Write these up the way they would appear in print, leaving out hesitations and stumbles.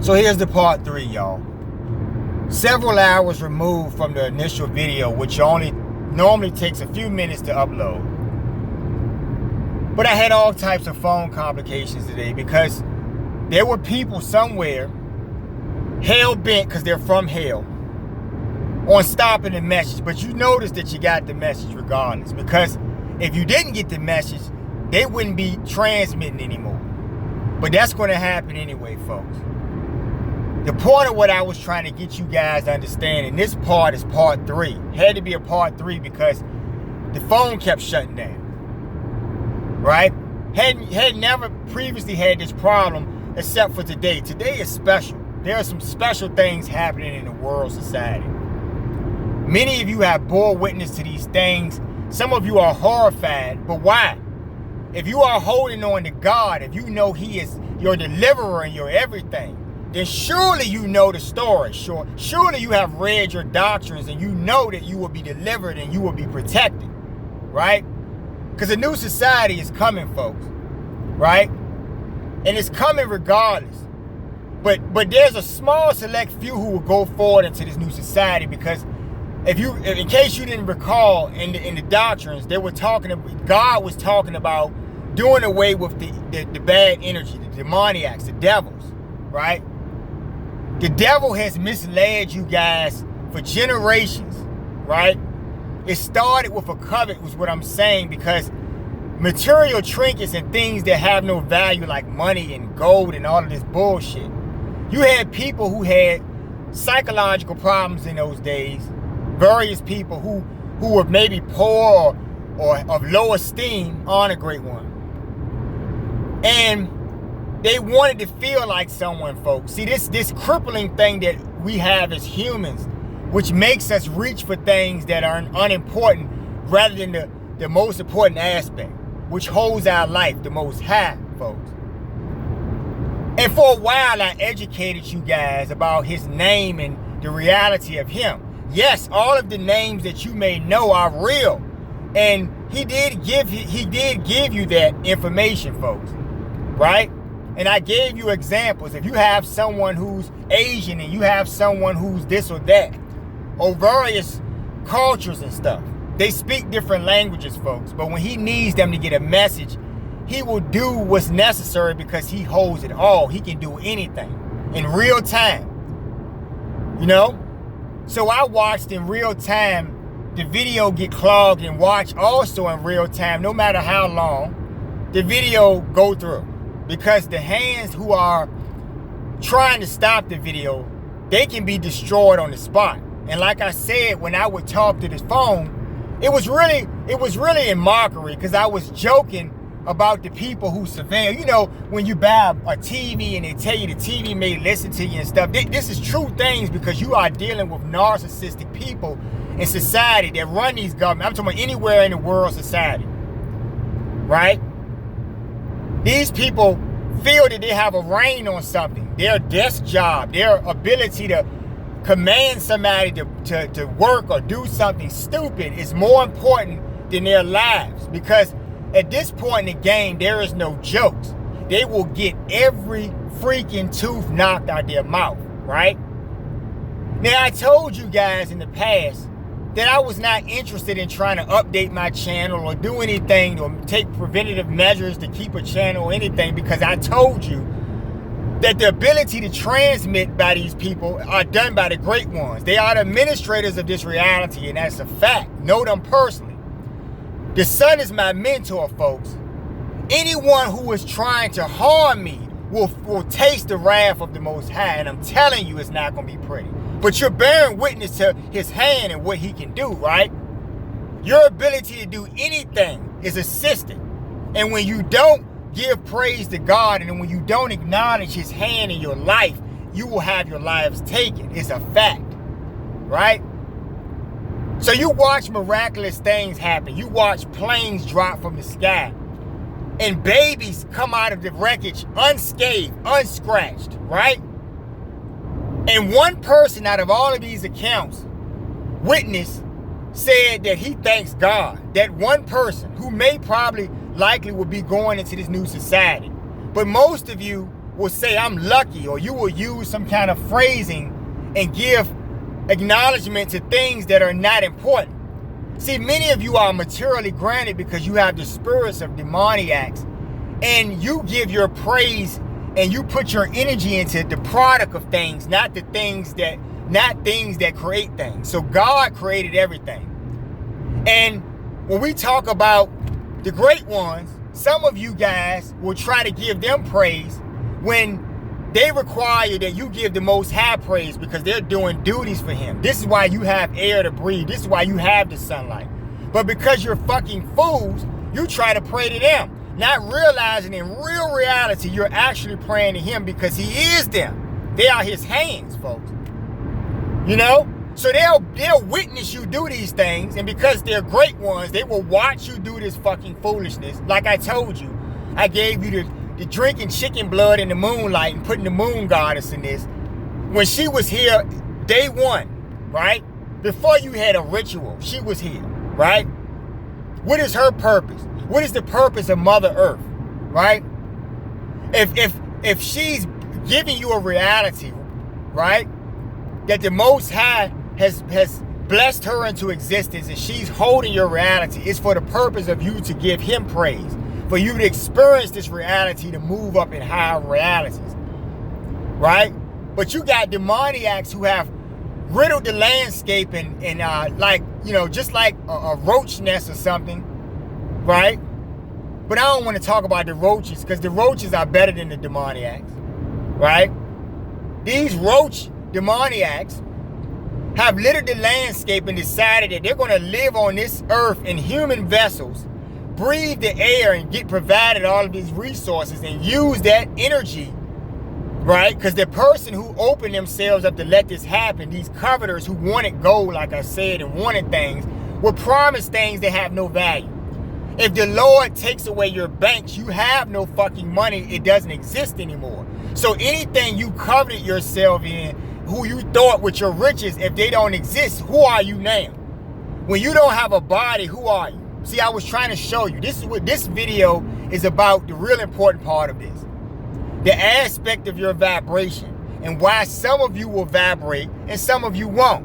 So here's the part 3, y'all. Several hours removed from the initial video, which normally takes a few minutes to upload. But I had all types of phone complications today because there were people somewhere hell-bent, because they're from hell, on stopping the message. But you notice that you got the message regardless, because if you didn't get the message, they wouldn't be transmitting anymore. But that's going to happen anyway, folks. The point of what I was trying to get you guys to understand, and this part is part 3. Had to be a part 3 because the phone kept shutting down. Right? Had never previously had this problem except for today. Today is special. There are some special things happening in the world society. Many of you have bore witness to these things. Some of you are horrified, but why? If you are holding on to God, if you know He is your deliverer and your everything, then surely you know the story. Surely you have read your doctrines and you know that you will be delivered and you will be protected, right? Because a new society is coming, folks, right? And it's coming regardless. But there's a small select few who will go forward into this new society, because in case you didn't recall, in the doctrines, God was talking about doing away with the bad energy, the demoniacs, the devils, right? The devil has misled you guys for generations, right? It started with a covet, was what I'm saying, because material trinkets and things that have no value, like money and gold and all of this bullshit. You had people who had psychological problems in those days, various people who were maybe poor or of low esteem on a great one. And they wanted to feel like someone, folks. See, this crippling thing that we have as humans, which makes us reach for things that are unimportant rather than the most important aspect, which holds our life the most high, folks. And for a while, I educated you guys about His name and the reality of Him. Yes, all of the names that you may know are real. And He did give you that information, folks, right? And I gave you examples. If you have someone who's Asian and you have someone who's this or that, or various cultures and stuff, they speak different languages, folks. But when He needs them to get a message, He will do what's necessary because He holds it all. He can do anything in real time. You know? So I watched in real time the video get clogged, and watch also in real time, no matter how long, the video go through. Because the hands who are trying to stop the video, they can be destroyed on the spot. And like I said, when I would talk to this phone, it was really in mockery, because I was joking about the people who surveil. You know, when you buy a TV and they tell you the TV may listen to you and stuff, this is true things, because you are dealing with narcissistic people in society that run these governments. I'm talking about anywhere in the world society, right? These people feel that they have a reign on something. Their desk job, their ability to command somebody to work or do something stupid is more important than their lives. Because at this point in the game, there is no jokes. They will get every freaking tooth knocked out their mouth, right? Now, I told you guys in the past that I was not interested in trying to update my channel or do anything or take preventative measures to keep a channel or anything, because I told you that the ability to transmit by these people are done by the great ones. They are the administrators of this reality, and that's a fact. Know them personally. The Son is my mentor, folks. Anyone who is trying to harm me will taste the wrath of the Most High, and I'm telling you, it's not going to be pretty. But you're bearing witness to His hand and what He can do, right? Your ability to do anything is assisted. And when you don't give praise to God, and when you don't acknowledge His hand in your life, you will have your lives taken. It's a fact, right? So you watch miraculous things happen. You watch planes drop from the sky, and babies come out of the wreckage unscathed, unscratched, right? And one person out of all of these accounts, witness, said that he thanks God. That one person who may likely will be going into this new society. But most of you will say, I'm lucky, or you will use some kind of phrasing and give acknowledgement to things that are not important. See, many of you are materially granted because you have the spirits of demoniacs, and you give your praise and you put your energy into the product of things, not things that create things. So God created everything. And when we talk about the great ones, some of you guys will try to give them praise when they require that you give the Most High praise because they're doing duties for him. This is why you have air to breathe. This is why you have the sunlight. But because you're fucking fools, you try to pray to them, not realizing in real reality you're actually praying to him because he is them. They are his hands, folks. You know? So they'll witness you do these things, and because they're great ones, they will watch you do this fucking foolishness. Like I told you, I gave you the drinking chicken blood in the moonlight and putting the moon goddess in this. When she was here, day one, right? Before you had a ritual, she was here, right? What is her purpose? What is the purpose of Mother Earth, right? If she's giving you a reality, right, that the Most High has blessed her into existence, and she's holding your reality, it's for the purpose of you to give him praise, for you to experience this reality, to move up in higher realities, right? But you got demoniacs who have riddled the landscape and like, you know, just like a roach nest or something, right? But I don't want to talk about the roaches, because the roaches are better than the demoniacs, right? These roach demoniacs have littered the landscape and decided that they're going to live on this earth in human vessels, breathe the air and get provided all of these resources and use that energy, right? Because the person who opened themselves up to let this happen, these coveters who wanted gold, like I said, and wanted things, were promised things that have no value. If the Lord takes away your banks, you have no fucking money. It doesn't exist anymore. So anything you coveted yourself in, who you thought with your riches, if they don't exist, who are you now? When you don't have a body, who are you? See, I was trying to show you. This is what this video is about, the real important part of this. The aspect of your vibration and why some of you will vibrate and some of you won't.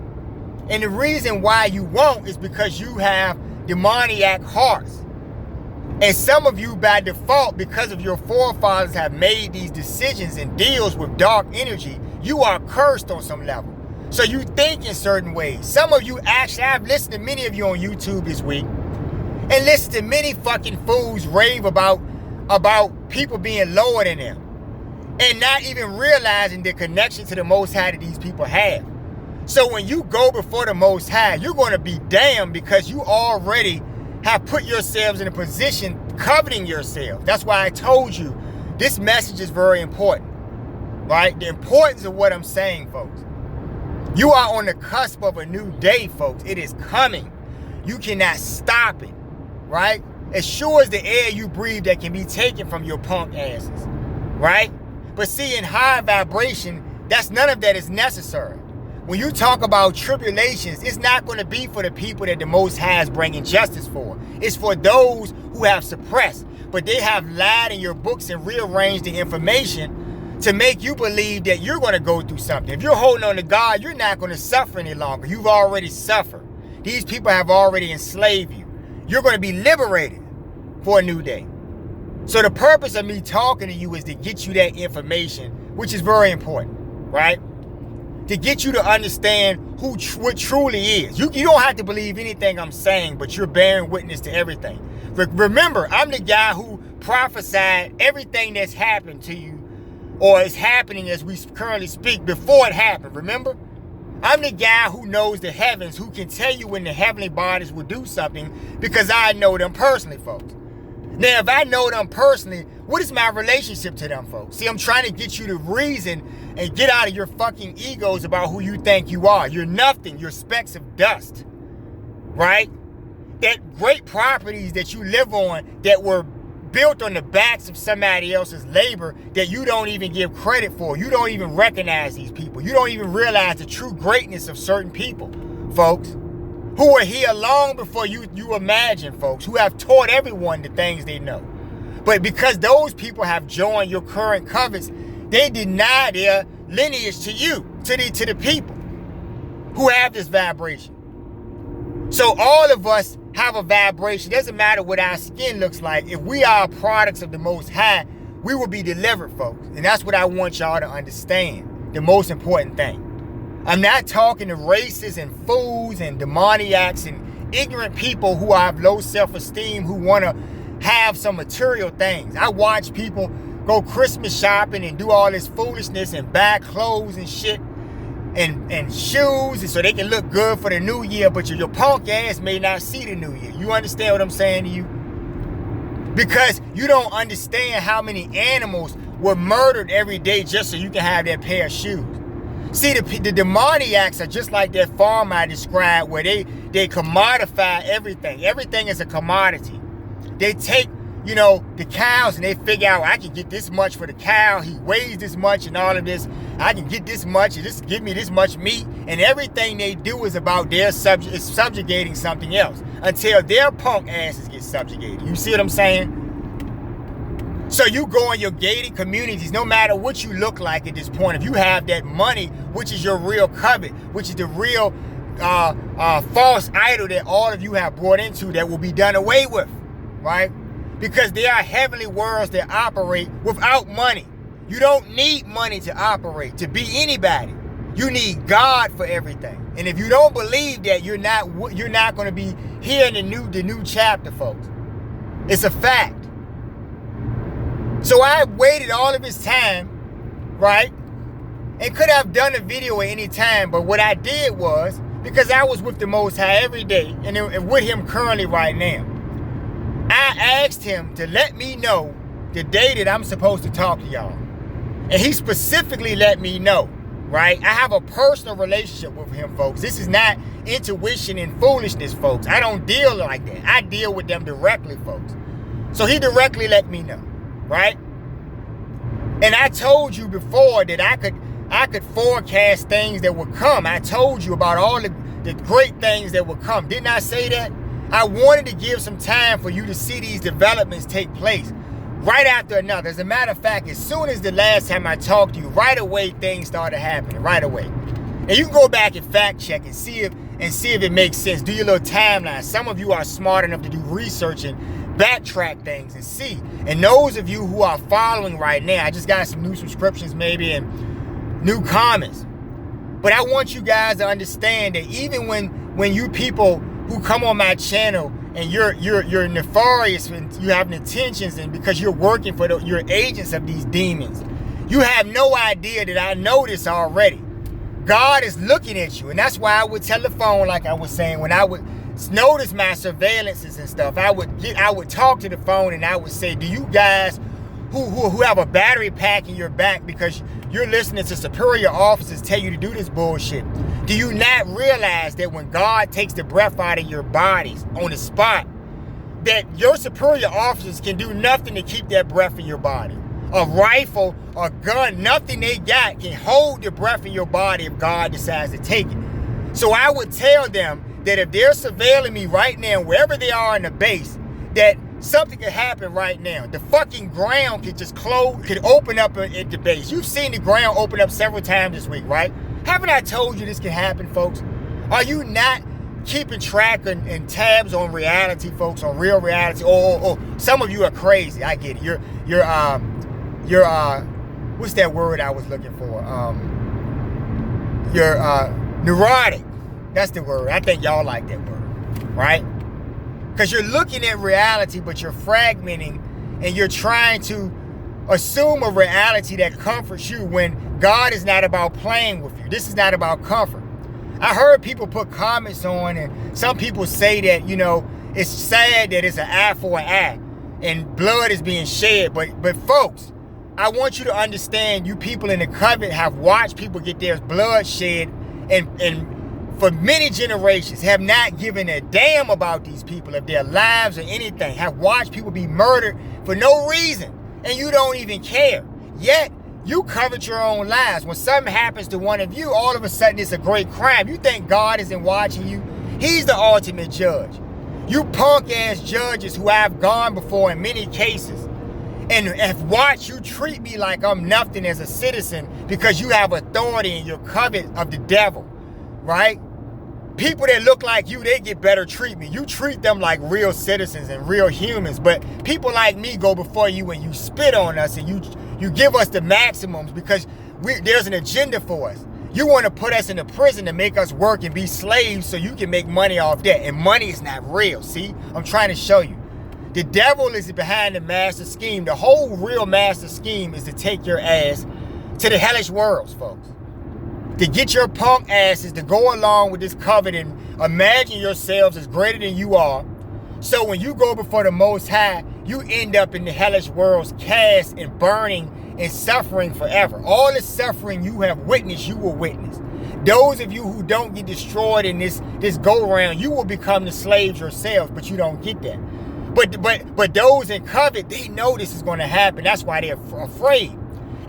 And the reason why you won't is because you have demoniac hearts. And some of you, by default, because of your forefathers have made these decisions and deals with dark energy, you are cursed on some level. So you think in certain ways. Some of you actually, I've listened to many of you on YouTube this week, and listened to many fucking fools rave about people being lower than them, and not even realizing the connection to the Most High that these people have. So when you go before the Most High, you're going to be damned because you already have put yourselves in a position coveting yourself. That's why I told you this message is very important, right? The importance of what I'm saying, folks. You are on the cusp of a new day, folks. It is coming. You cannot stop it, right? As sure as the air you breathe that can be taken from your punk asses, right? But see, in high vibration, none of that is necessary. When you talk about tribulations, it's not going to be for the people that the Most High is bringing justice for. It's for those who have suppressed, but they have lied in your books and rearranged the information to make you believe that you're going to go through something. If you're holding on to God, you're not going to suffer any longer. You've already suffered. These people have already enslaved you. You're going to be liberated for a new day. So the purpose of me talking to you is to get you that information, which is very important, right? To get you to understand what truly is. You don't have to believe anything I'm saying, but you're bearing witness to everything. Remember, I'm the guy who prophesied everything that's happened to you, or is happening as we currently speak, before it happened. Remember? I'm the guy who knows the heavens, who can tell you when the heavenly bodies will do something, because I know them personally, folks. Now, if I know them personally, what is my relationship to them, folks? See, I'm trying to get you to reason and get out of your fucking egos about who you think you are. You're nothing. You're specks of dust, right? That great properties that you live on that were built on the backs of somebody else's labor that you don't even give credit for. You don't even recognize these people. You don't even realize the true greatness of certain people, folks, who were here long before you imagine, folks, who have taught everyone the things they know. But because those people have joined your current covets, They deny their lineage to you, to the people who have this vibration. So all of us have a vibration. It doesn't matter what our skin looks like. If we are products of the Most High, we will be delivered, folks. And that's what I want y'all to understand. The most important thing. I'm not talking to racists and fools and demoniacs and ignorant people who have low self-esteem, who want to have some material things. I watch people go Christmas shopping and do all this foolishness and buy clothes and shit and shoes, and so they can look good for the new year, but your punk ass may not see the new year. You understand what I'm saying to you? Because you don't understand how many animals were murdered every day just so you can have that pair of shoes. See, the demoniacs are just like that farm I described, where they commodify everything. Everything is a commodity. They take, you know, the cows, and they figure out, I can get this much for the cow. He weighs this much and all of this. I can get this much and just give me this much meat. And everything they do is about their subjugating something else until their punk asses get subjugated. You see what I'm saying? So you go in your gated communities, no matter what you look like at this point, if you have that money, which is your real covet, which is the real false idol that all of you have brought into, that will be done away with, right? Because there are heavenly worlds that operate without money. You don't need money to operate, to be anybody. You need God for everything. And if you don't believe that, you're not going to be here in the new chapter, folks. It's a fact. So I waited all of this time, right? And could have done a video at any time, but what I did was, because I was with the Most High every day, and with him currently right now, I asked him to let me know the day that I'm supposed to talk to y'all. And he specifically let me know, right? I have a personal relationship with him, folks. This is not intuition and foolishness, folks. I don't deal like that. I deal with them directly, folks. So he directly let me know, right? And I told you before that I could forecast things that would come. I told you about all the great things that would come. Didn't I say that? I wanted to give some time for you to see these developments take place right after another. As a matter of fact, as soon as the last time I talked to you, right away things started happening, right away. And you can go back and fact check and see if it makes sense. Do your little timeline. Some of you are smart enough to do research and backtrack things and see. And those of you who are following right now, I just got some new subscriptions maybe and new comments. But I want you guys to understand that even when you people who come on my channel and you're nefarious and you have intentions, and because you're working for you're agents of these demons, you have no idea that I know this already. God is looking at you, and that's why I would tell the phone, like I was saying, when I would notice my surveillances and stuff, I would talk to the phone and I would say, do you guys who have a battery pack in your back because you're listening to superior officers tell you to do this bullshit, do you not realize that when God takes the breath out of your bodies on the spot, that your superior officers can do nothing to keep that breath in your body? A rifle, a gun, nothing they got can hold the breath in your body if God decides to take it. So I would tell them that if they're surveilling me right now, wherever they are in the base, that something could happen right now. The fucking ground could just could open up at the base. You've seen the ground open up several times this week, right? Haven't I told you this can happen, folks? Are you not keeping track and tabs on reality, folks, on real reality? Oh, some of you are crazy. I get it. You're what's that word I was looking for? You're neurotic. That's the word. I think y'all like that word, right? Because you're looking at reality, but you're fragmenting and you're trying to assume a reality that comforts you when God is not about playing with you. This is not about comfort. I heard people put comments on, and some people say that, you know, it's sad that it's an eye for an eye and blood is being shed. But folks, I want you to understand, you people in the covenant have watched people get their blood shed and for many generations have not given a damn about these people, of their lives or anything, have watched people be murdered for no reason, and you don't even care. Yet, you covered your own lives. When something happens to one of you, all of a sudden it's a great crime. You think God isn't watching you? He's the ultimate judge. You punk-ass judges who I've gone before in many cases, And if watch you treat me like I'm nothing as a citizen because you have authority and you're covet of the devil, right? People that look like you, they get better treatment. You treat them like real citizens and real humans. But people like me go before you and you spit on us and you give us the maximums because there's an agenda for us. You want to put us in a prison to make us work and be slaves so you can make money off that. And money is not real. See, I'm trying to show you. The devil is behind the master scheme. The whole real master scheme is to take your ass to the hellish worlds, folks. To get your punk asses to go along with this covenant, imagine yourselves as greater than you are. So when you go before the Most High, you end up in the hellish worlds, cast and burning and suffering forever. All the suffering you have witnessed, you will witness. Those of you who don't get destroyed in this go-round, you will become the slaves yourselves, but you don't get that. But those in covet, they know this is going to happen. That's why they're afraid.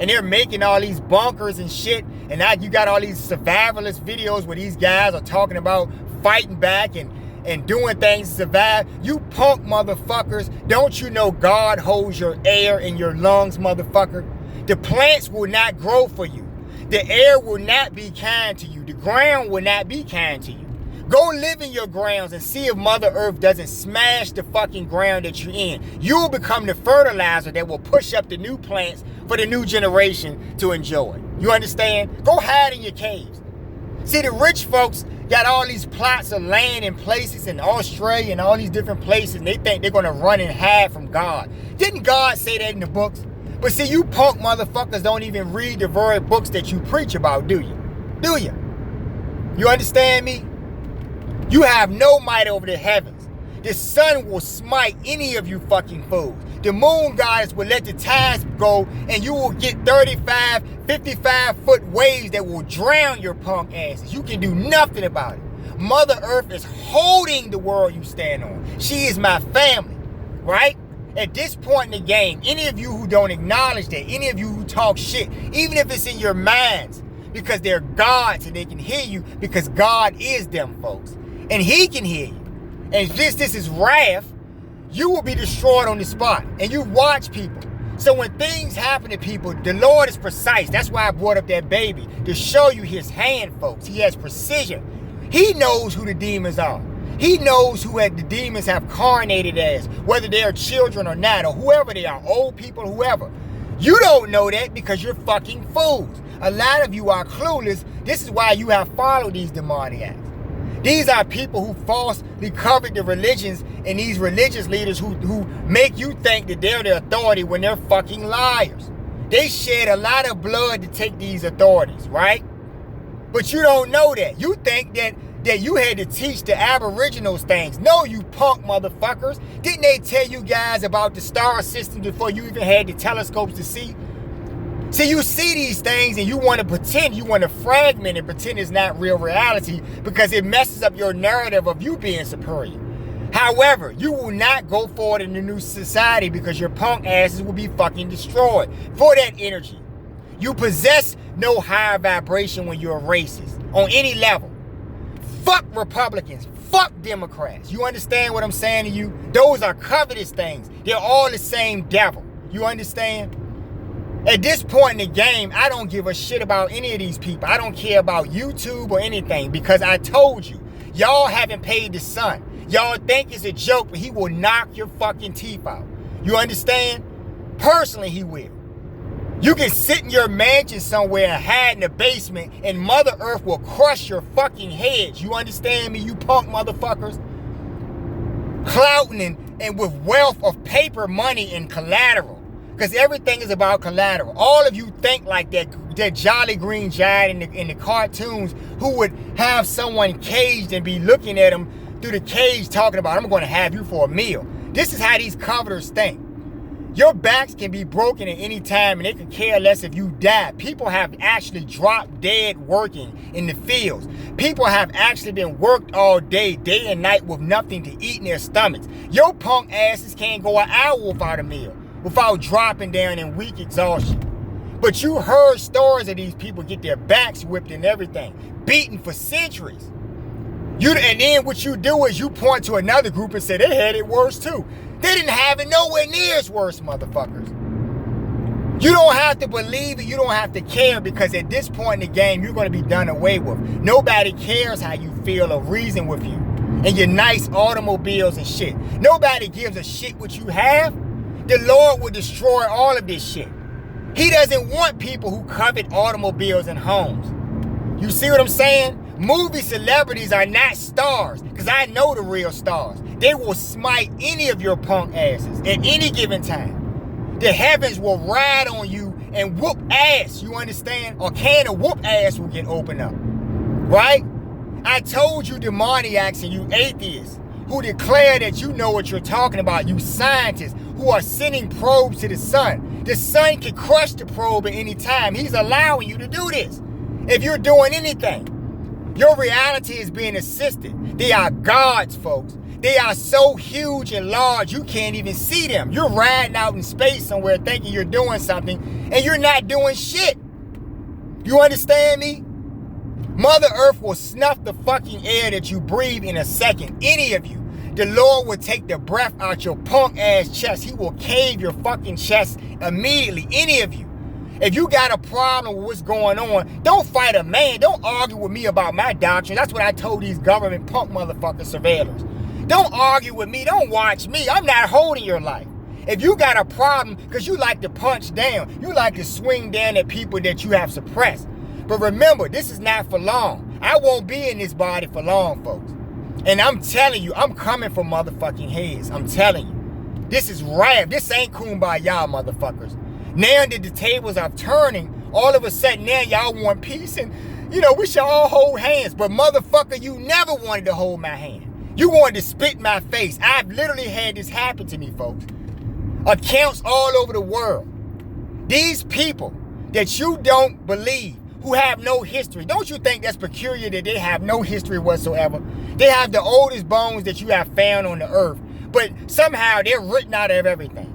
And they're making all these bunkers and shit. And now you got all these survivalist videos where these guys are talking about fighting back and doing things to survive. You punk motherfuckers. Don't you know God holds your air in your lungs, motherfucker? The plants will not grow for you. The air will not be kind to you. The ground will not be kind to you. Go live in your grounds and see if Mother Earth doesn't smash the fucking ground that you're in. You'll become the fertilizer that will push up the new plants for the new generation to enjoy. You understand? Go hide in your caves. See, the rich folks got all these plots of land in places in Australia and all these different places, and they think they're going to run and hide from God. Didn't God say that in the books? But see, you punk motherfuckers don't even read the very books that you preach about, do you? Do you? You understand me? You have no might over the heavens. The sun will smite any of you fucking fools. The moon goddess will let the tides go and you will get 35, 55-foot waves that will drown your punk asses. You can do nothing about it. Mother Earth is holding the world you stand on. She is my family, right? At this point in the game, any of you who don't acknowledge that, any of you who talk shit, even if it's in your minds, because they're gods and they can hear you because God is them, folks. And he can hear you. And this is wrath, you will be destroyed on the spot. And you watch people. So when things happen to people, the Lord is precise. That's why I brought up that baby, to show you his hand, folks. He has precision. He knows who the demons are. He knows who the demons have carnated as, whether they are children or not, or whoever they are, old people, whoever. You don't know that because you're fucking fools. A lot of you are clueless. This is why you have followed these demoniacs. These are people who falsely covet the religions and these religious leaders who make you think that they're the authority when they're fucking liars. They shed a lot of blood to take these authorities, right? But you don't know that. You think that you had to teach the aboriginals things. No, you punk motherfuckers. Didn't they tell you guys about the star system before you even had the telescopes to see? See, you see these things and you want to pretend, you want to fragment and pretend it's not real reality because it messes up your narrative of you being superior. However, you will not go forward in the new society because your punk asses will be fucking destroyed for that energy. You possess no higher vibration when you're a racist on any level. Fuck Republicans. Fuck Democrats. You understand what I'm saying to you? Those are covetous things. They're all the same devil. You understand? At this point in the game, I don't give a shit about any of these people. I don't care about YouTube or anything because I told you, y'all haven't paid the son. Y'all think it's a joke, but he will knock your fucking teeth out. You understand? Personally, he will. You can sit in your mansion somewhere and hide in the basement and Mother Earth will crush your fucking heads. You understand me, you punk motherfuckers? Clouting and with wealth of paper money and collateral. Because everything is about collateral. All of you think like that Jolly Green Giant in the cartoons who would have someone caged and be looking at them through the cage talking about, I'm going to have you for a meal. This is how these coveters think. Your backs can be broken at any time and they could care less if you die. People have actually dropped dead working in the fields. People have actually been worked all day and night with nothing to eat in their stomachs. Your punk asses can't go an hour without a meal, without dropping down in weak exhaustion. But you heard stories of these people get their backs whipped and everything, beaten for centuries. And then what you do is you point to another group and say they had it worse too. They didn't have it nowhere near as worse, motherfuckers. You don't have to believe it. You don't have to care, because at this point in the game, you're going to be done away with. Nobody cares how you feel or reason with you and your nice automobiles and shit. Nobody gives a shit what you have. The Lord will destroy all of this shit. He doesn't want people who covet automobiles and homes. You see what I'm saying? Movie celebrities are not stars, because I know the real stars. They will smite any of your punk asses at any given time. The heavens will ride on you and whoop ass, you understand? A can of whoop ass will get opened up, right? I told you demoniacs and you atheists who declare that you know what you're talking about, you scientists who are sending probes to the sun. The sun can crush the probe at any time. He's allowing you to do this. If you're doing anything, your reality is being assisted. They are gods, folks. They are so huge and large, you can't even see them. You're riding out in space somewhere thinking you're doing something, and you're not doing shit. You understand me? Mother Earth will snuff the fucking air that you breathe in a second. Any of you. The Lord will take the breath out your punk ass chest. He will cave your fucking chest immediately. Any of you. If you got a problem with what's going on, don't fight a man. Don't argue with me about my doctrine. That's what I told these government punk motherfucking surveillors. Don't argue with me. Don't watch me. I'm not holding your life. If you got a problem because you like to punch down, you like to swing down at people that you have suppressed. But remember, this is not for long. I won't be in this body for long, folks. And I'm telling you, I'm coming for motherfucking heads. I'm telling you. This is rap. This ain't kumbaya, motherfuckers. Now that the tables are turning, all of a sudden now y'all want peace and, you know, we should all hold hands. But motherfucker, you never wanted to hold my hand. You wanted to spit in my face. I've literally had this happen to me, folks. Accounts all over the world. These people that you don't believe, who have no history, don't you think that's peculiar that they have no history whatsoever? They have the oldest bones that you have found on the earth, but somehow they're written out of everything.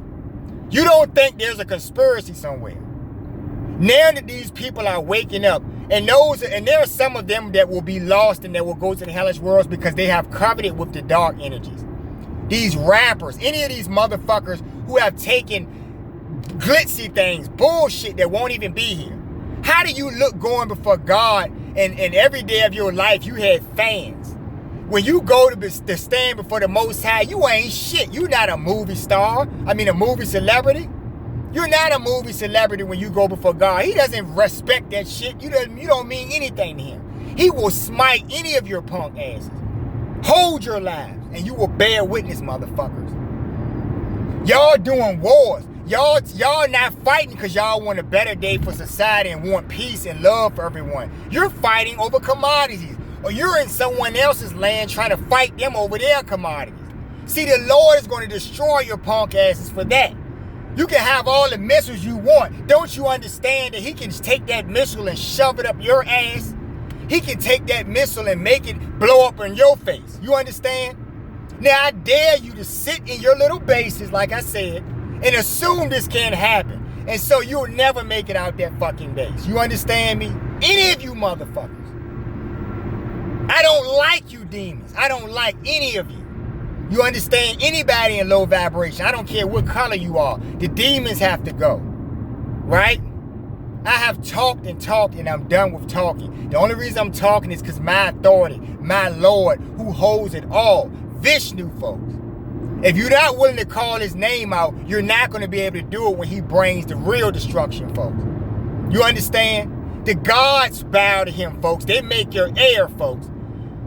You don't think there's a conspiracy somewhere. Now that these people are waking up, and there are some of them that will be lost and that will go to the hellish worlds because they have coveted with the dark energies. These rappers, any of these motherfuckers who have taken glitzy things, bullshit that won't even be here. How do you look going before God and every day of your life you had fans? When you go to stand before the Most High, you ain't shit. You're not a movie star. I mean a movie celebrity. You're not a movie celebrity when you go before God. He doesn't respect that shit. You don't mean anything to him. He will smite any of your punk asses. Hold your lives, and you will bear witness, motherfuckers. Y'all doing wars. Y'all not fighting because y'all want a better day for society and want peace and love for everyone. You're fighting over commodities, or you're in someone else's land trying to fight them over their commodities. See, the Lord is going to destroy your punk asses for that. You can have all the missiles you want. Don't you understand that he can take that missile and shove it up your ass? He can take that missile and make it blow up in your face. You understand? Now, I dare you to sit in your little bases, like I said, and assume this can't happen. And so you'll never make it out that fucking base. You understand me? Any of you motherfuckers. I don't like you demons. I don't like any of you. You understand? Anybody in low vibration, I don't care what color you are, the demons have to go, right? I have talked and I'm done with talking. The only reason I'm talking is because my authority, my Lord, who holds it all, Vishnu, folks. If you're not willing to call his name out, you're not going to be able to do it when he brings the real destruction, folks. You understand? The gods bow to him, folks. They make your air, folks.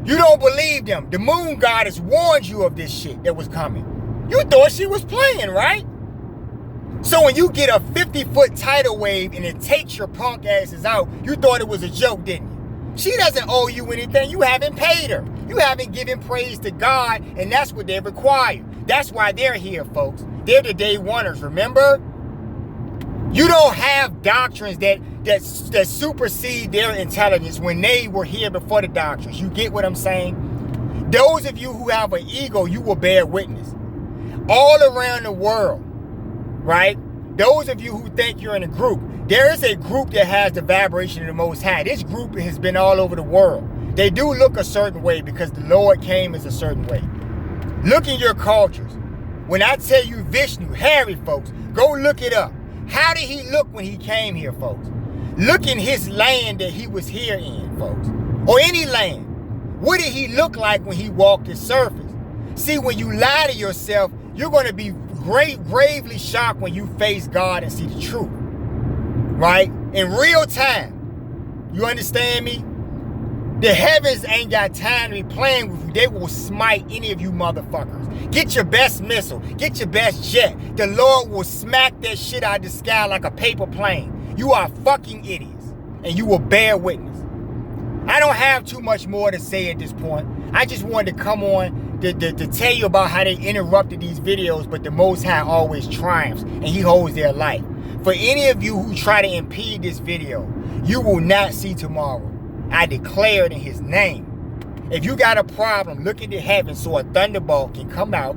You don't believe them. The moon goddess warned you of this shit that was coming. You thought she was playing, right? So when you get a 50-foot tidal wave and it takes your punk asses out, you thought it was a joke, didn't you? She doesn't owe you anything. You haven't paid her. You haven't given praise to God, and that's what they require. That's why they're here, folks. They're the day oneers, remember? You don't have doctrines that supersede their intelligence when they were here before the doctrines. You get what I'm saying? Those of you who have an ego, you will bear witness. All around the world, right? Those of you who think you're in a group, there is a group that has the vibration of the Most High. This group has been all over the world. They do look a certain way because the Lord came as a certain way. Look in your cultures. When I tell you Vishnu, Harry, folks, go look it up. How did he look when he came here, folks? Look in his land that he was here in, folks. Or any land. What did he look like when he walked the surface? See, when you lie to yourself, you're going to be gravely shocked when you face God and see the truth. Right? In real time. You understand me? The heavens ain't got time to be playing with you. They will smite any of you motherfuckers. Get your best missile. Get your best jet. The Lord will smack that shit out of the sky like a paper plane. You are fucking idiots. And you will bear witness. I don't have too much more to say at this point. I just wanted to come on to tell you about how they interrupted these videos, but the Most High always triumphs, and he holds their life. For any of you who try to impede this video, you will not see tomorrow. I declare it in his name. If you got a problem, look into heaven so a thunderbolt can come out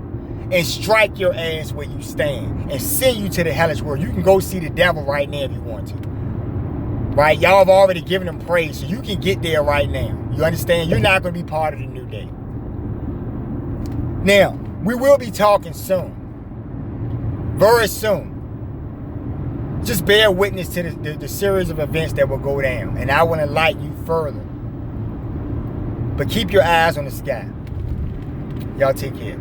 and strike your ass where you stand and send you to the hellish world. You can go see the devil right now if you want to. Right? Y'all have already given him praise, so you can get there right now. You understand? You're not going to be part of the new day. Now, we will be talking soon. Very soon. Just bear witness to the series of events that will go down. And I want to enlighten you further. But keep your eyes on the sky. Y'all take care.